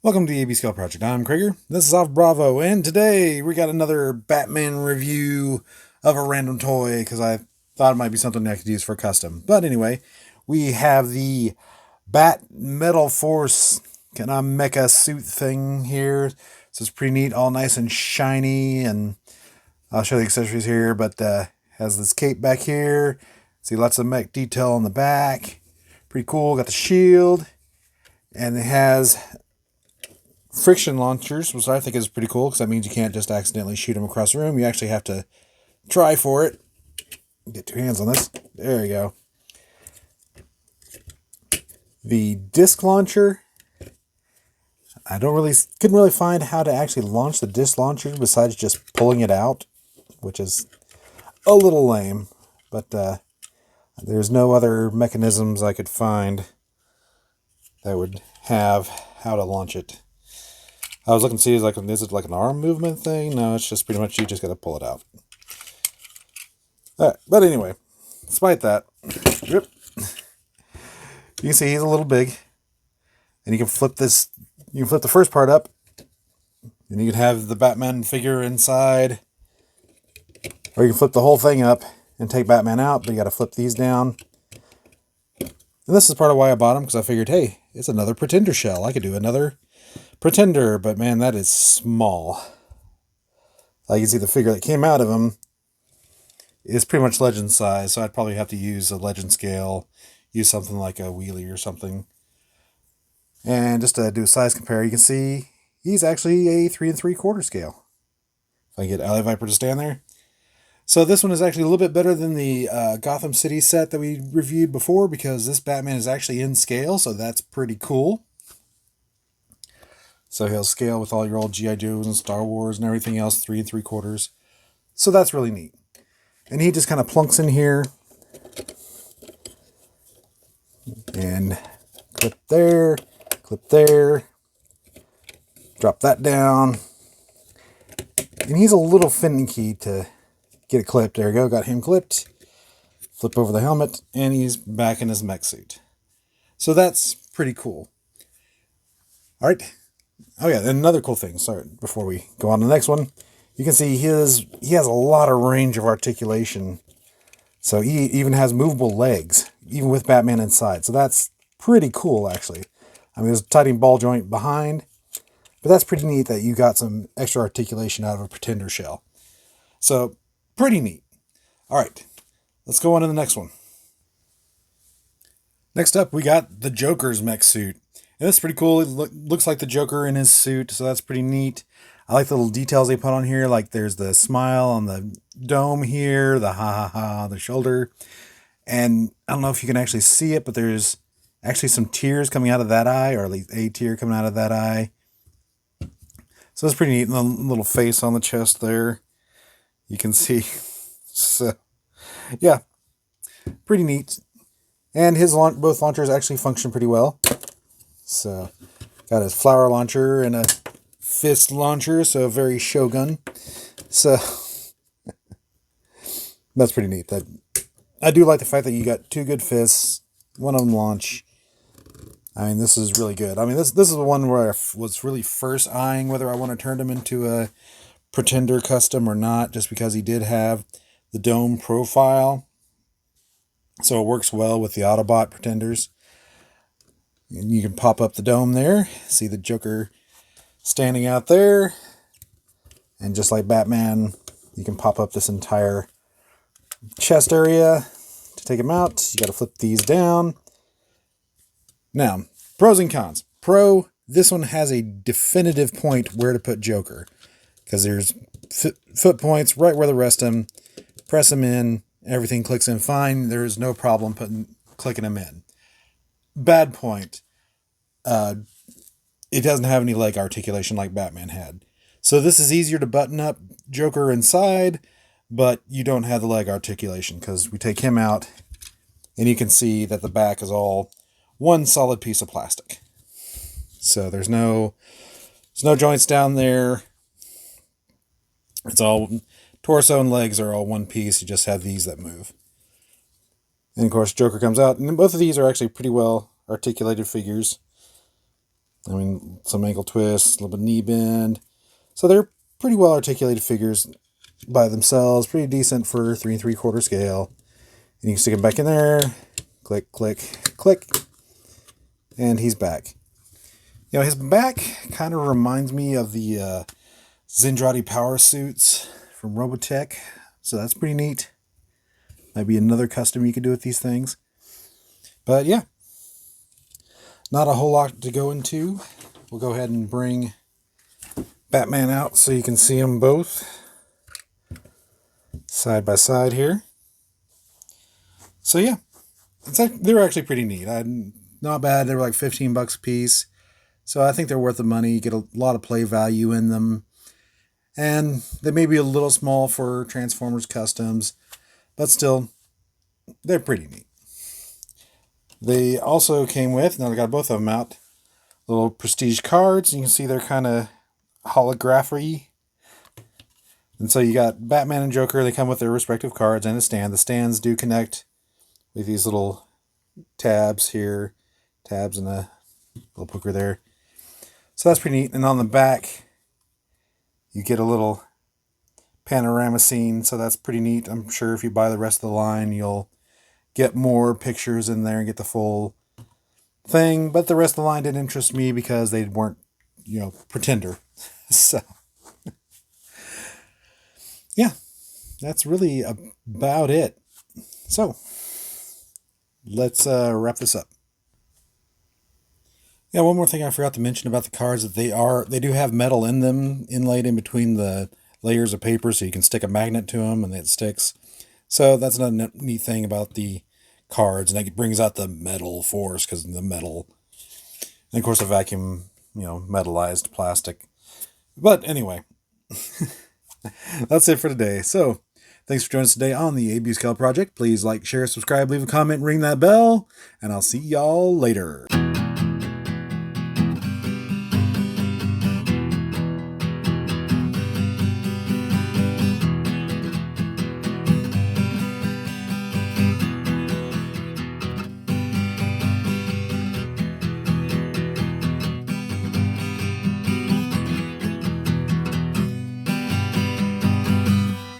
Welcome to the AB Scale Project. I'm Krieger. This is Off Bravo, and today we got another Batman review of a random toy because I thought it might be something I could use for custom. But anyway, we have the Bat Metal Force kind of mecha suit thing here. So it's pretty neat, all nice and shiny, and I'll show the accessories here. But has this cape back here. See lots of mech detail on the back. Pretty cool. Got the shield, and it has friction launchers, which I think is pretty cool because that means you can't just accidentally shoot them across the room. You actually have to try for it. Get two hands on this. There you go. The disc launcher. I couldn't really find how to actually launch the disc launcher besides just pulling it out, which is a little lame. But there's no other mechanisms I could find that would have how to launch it. I was looking to see, is it like an arm movement thing? No, it's just pretty much you just got to pull it out. All right, but anyway, despite that, you can see he's a little big, and you can flip this. You can flip the first part up, and you can have the Batman figure inside, or you can flip the whole thing up and take Batman out. But you got to flip these down. And this is part of why I bought him, because I figured, hey, it's another Pretender shell. I could do another Pretender, but man, that is small. Like you can see, the figure that came out of him is pretty much legend size, so I'd probably have to use a legend scale, use something like a wheelie or something. And just to do a size compare, you can see he's actually a 3 3/4 scale. If I can get Alley Viper to stand there. So this one is actually a little bit better than the Gotham City set that we reviewed before, because this Batman is actually in scale, so that's pretty cool. So he'll scale with all your old G.I. Joes and Star Wars and everything else, 3 3/4. So that's really neat. And he just kind of plunks in here. And clip there, drop that down. And he's a little finicky to get it clipped. There we go, got him clipped. Flip over the helmet, and he's back in his mech suit. So that's pretty cool. All right. Oh yeah, and another cool thing, sorry, before we go on to the next one, you can see he has a lot of range of articulation. So he even has movable legs, even with Batman inside. So that's pretty cool, actually. I mean, there's a tightening ball joint behind, but that's pretty neat that you got some extra articulation out of a Pretender shell. So, pretty neat. All right, let's go on to the next one. Next up, we got the Joker's mech suit. And that's pretty cool. It looks like the Joker in his suit, so that's pretty neat. I like the little details they put on here, like there's the smile on the dome here, the ha ha ha on the shoulder. And I don't know if you can actually see it, but there's actually some tears coming out of that eye, or at least a tear coming out of that eye. So it's pretty neat. And the little face on the chest there, you can see. So, yeah, pretty neat. And his both launchers actually function pretty well. So, got his flower launcher and a fist launcher, so very Shogun. So, that's pretty neat. That I do like the fact that you got two good fists, one of them launch. I mean, this is really good. I mean, this is the one where I was really first eyeing whether I want to turn him into a Pretender custom or not, just because he did have the dome profile. So it works well with the Autobot Pretenders. And you can pop up the dome there. See the Joker standing out there. And just like Batman, you can pop up this entire chest area to take him out. You got to flip these down. Now, pros and cons. Pro, this one has a definitive point where to put Joker, because there's foot points right where the rest of them. Press them in, everything clicks in fine. There's no problem clicking them in. Bad point. It doesn't have any leg articulation like Batman had. So this is easier to button up Joker inside, but you don't have the leg articulation, because we take him out and you can see that the back is all one solid piece of plastic. So there's no joints down there. It's all torso and legs are all one piece. You just have these that move. And of course, Joker comes out, and both of these are actually pretty well articulated figures. I mean, some ankle twists, a little bit of knee bend. So they're pretty well articulated figures by themselves. Pretty decent for 3 3/4 scale. And you can stick him back in there. Click, click, click. And he's back. You know, his back kind of reminds me of the Zendrati power suits from Robotech. So that's pretty neat. Might be another custom you could do with these things. But yeah, not a whole lot to go into. We'll go ahead and bring Batman out so you can see them both side by side here. So yeah, they were actually pretty neat. Not bad. They were like $15 a piece. So I think they're worth the money. You get a lot of play value in them. And they may be a little small for Transformers Customs, but still, they're pretty neat. They also came with, now I got both of them out, little prestige cards. You can see they're kind of holography. And so you got Batman and Joker. They come with their respective cards and a stand. The stands do connect with these little tabs here. Tabs and a little poker there. So that's pretty neat. And on the back, you get a little panorama scene. So that's pretty neat. I'm sure if you buy the rest of the line, you'll get more pictures in there and get the full thing. But the rest of the line didn't interest me because they weren't, Pretender. So, yeah, that's really about it. So, let's wrap this up. Yeah, one more thing I forgot to mention about the cards that they do have metal in them, inlaid in between the layers of paper, so you can stick a magnet to them and it sticks. So that's another neat thing about the cards, and it brings out the metal force because of the metal. And of course, the vacuum, metallized plastic. But anyway, that's it for today. So, thanks for joining us today on the ABScale Project. Please like, share, subscribe, leave a comment, ring that bell, and I'll see y'all later.